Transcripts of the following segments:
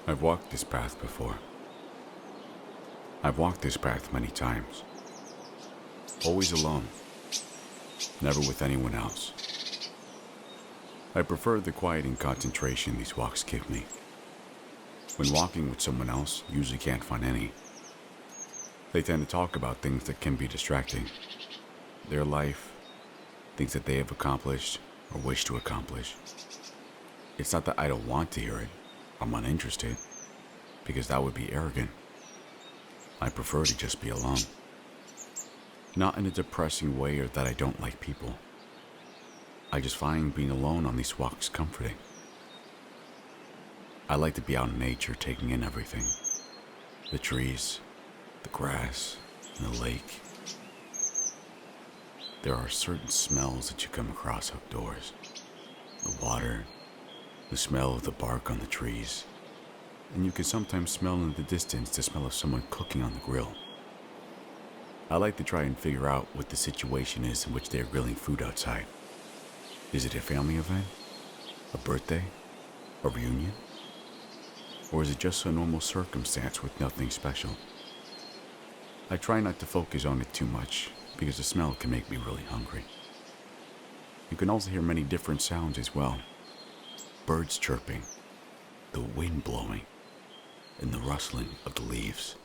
I've walked this path before. I've walked this path many times. Always alone. Never with anyone else. I prefer the quiet and concentration these walks give me. When walking with someone else, usually can't find any. They tend to talk about things that can be distracting. Their life, things that they have accomplished or wish to accomplish. It's not that I don't want to hear it. I'm uninterested, because that would be arrogant. I prefer to just be alone. Not in a depressing way or that I don't like people. I just find being alone on these walks comforting. I like to be out in nature, taking in everything. The trees, the grass, and the lake. There are certain smells that you come across outdoors. The water, the smell of the bark on the trees, and you can sometimes smell in the distance the smell of someone cooking on the grill. I like to try and figure out what the situation is in which they are grilling food outside. Is it a family event? A birthday? A reunion? Or is it just a normal circumstance with nothing special? I try not to focus on it too much because the smell can make me really hungry. You can also hear many different sounds as well. Birds chirping, the wind blowing, and the rustling of the leaves.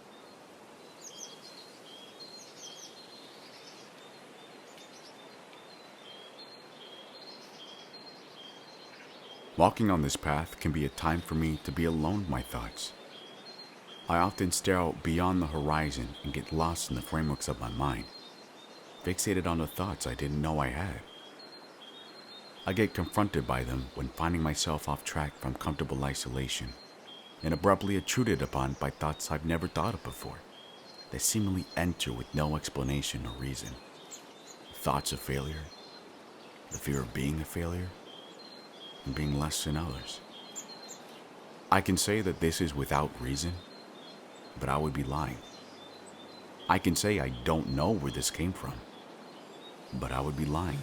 Walking on this path can be a time for me to be alone with my thoughts. I often stare out beyond the horizon and get lost in the frameworks of my mind, fixated on the thoughts I didn't know I had. I get confronted by them when finding myself off track from comfortable isolation and abruptly intruded upon by thoughts I've never thought of before that seemingly enter with no explanation or reason. Thoughts of failure, the fear of being a failure, and being less than others. I can say that this is without reason, but I would be lying. I can say I don't know where this came from, but I would be lying.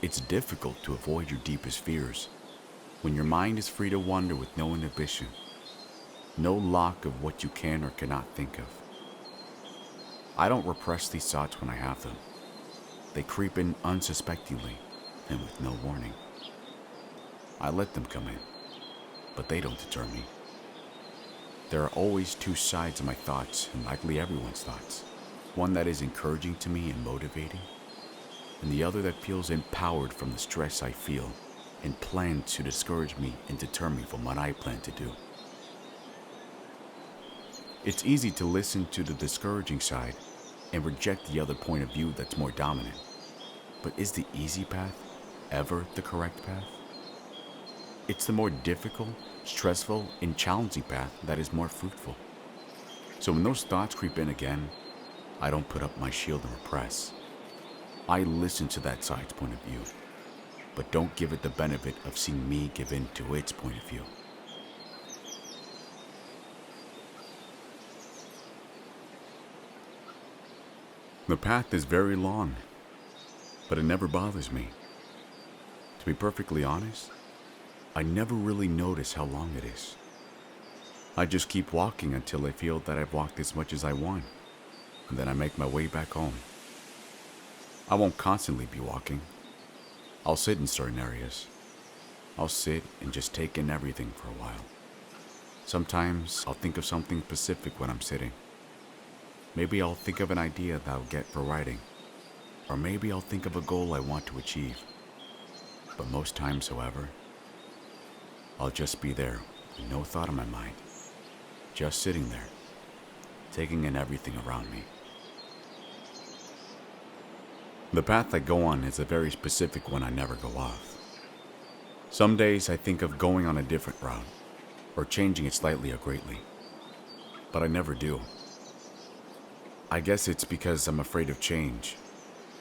It's difficult to avoid your deepest fears when your mind is free to wander with no inhibition, no lock of what you can or cannot think of. I don't repress these thoughts when I have them. They creep in unsuspectingly and with no warning. I let them come in, but they don't deter me. There are always two sides of my thoughts, and likely everyone's thoughts. One that is encouraging to me and motivating, and the other that feels empowered from the stress I feel and plans to discourage me and deter me from what I plan to do. It's easy to listen to the discouraging side and reject the other point of view that's more dominant. But is the easy path ever the correct path? It's the more difficult, stressful, and challenging path that is more fruitful. So when those thoughts creep in again, I don't put up my shield and repress. I listen to that side's point of view, but don't give it the benefit of seeing me give in to its point of view. The path is very long, but it never bothers me. To be perfectly honest, I never really notice how long it is. I just keep walking until I feel that I've walked as much as I want, and then I make my way back home. I won't constantly be walking. I'll sit in certain areas. I'll sit and just take in everything for a while. Sometimes I'll think of something specific when I'm sitting. Maybe I'll think of an idea that I'll get for writing, or maybe I'll think of a goal I want to achieve. But most times, however, I'll just be there with no thought in my mind, just sitting there, taking in everything around me. The path I go on is a very specific one I never go off. Some days I think of going on a different route, or changing it slightly or greatly, but I never do. I guess it's because I'm afraid of change,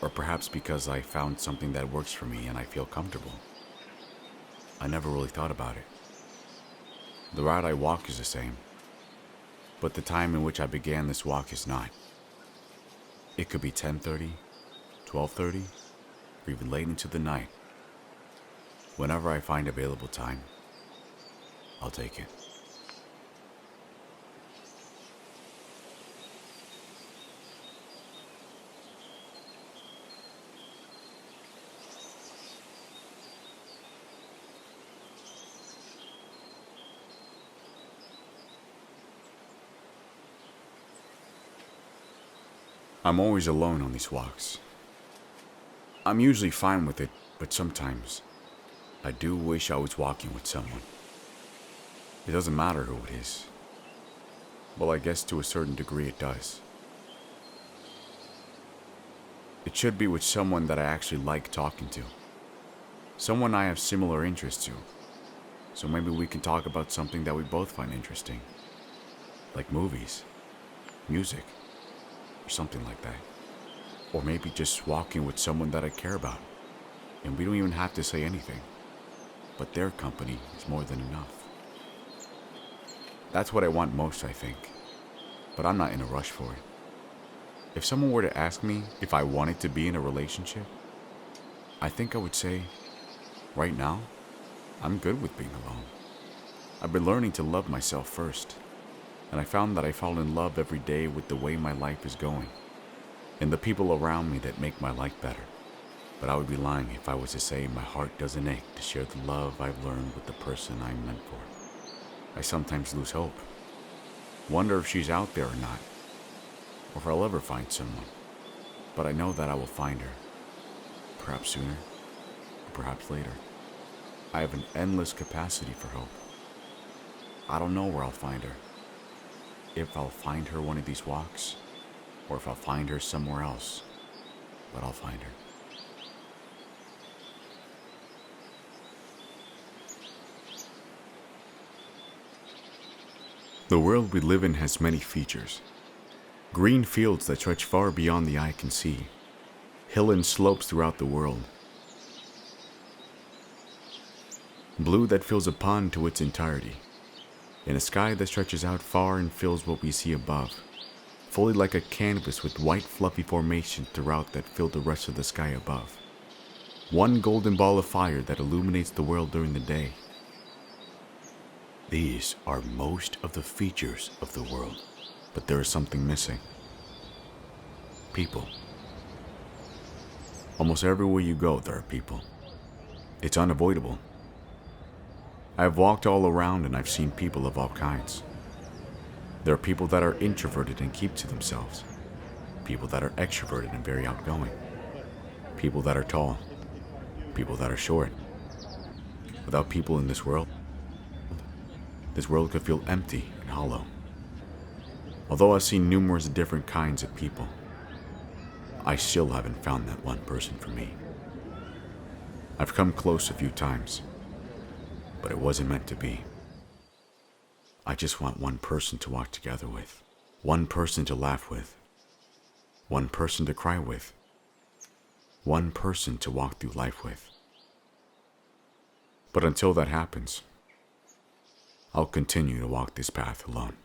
or perhaps because I found something that works for me and I feel comfortable. I never really thought about it. The route I walk is the same, but the time in which I began this walk is not. It could be 10:30, 12:30, or even late into the night. Whenever I find available time, I'll take it. I'm always alone on these walks. I'm usually fine with it, but sometimes I do wish I was walking with someone. It doesn't matter who it is. Well, I guess to a certain degree it does. It should be with someone that I actually like talking to. Someone I have similar interests to. So maybe we can talk about something that we both find interesting. Like movies, music, or something like that. Or maybe just walking with someone that I care about. And we don't even have to say anything. But their company is more than enough. That's what I want most, I think. But I'm not in a rush for it. If someone were to ask me if I wanted to be in a relationship, I think I would say, right now, I'm good with being alone. I've been learning to love myself first. And I found that I fall in love every day with the way my life is going. And the people around me that make my life better. But I would be lying if I was to say my heart doesn't ache to share the love I've learned with the person I'm meant for. I sometimes lose hope. Wonder if she's out there or not. Or if I'll ever find someone. But I know that I will find her. Perhaps sooner. Or perhaps later. I have an endless capacity for hope. I don't know where I'll find her. If I'll find her one of these walks. Or if I'll find her somewhere else. But I'll find her. The world we live in has many features. Green fields that stretch far beyond the eye can see. Hill and slopes throughout the world. Blue that fills a pond to its entirety. And a sky that stretches out far and fills what we see above. Fully like a canvas with white fluffy formations throughout that fill the rest of the sky above. One golden ball of fire that illuminates the world during the day. These are most of the features of the world, but there is something missing. People. Almost everywhere you go, there are people. It's unavoidable. I've walked all around and I've seen people of all kinds. There are people that are introverted and keep to themselves. People that are extroverted and very outgoing. People that are tall. People that are short. Without people in this world could feel empty and hollow. Although I've seen numerous different kinds of people, I still haven't found that one person for me. I've come close a few times, but it wasn't meant to be. I just want one person to walk together with, one person to laugh with, one person to cry with, one person to walk through life with. But until that happens, I'll continue to walk this path alone.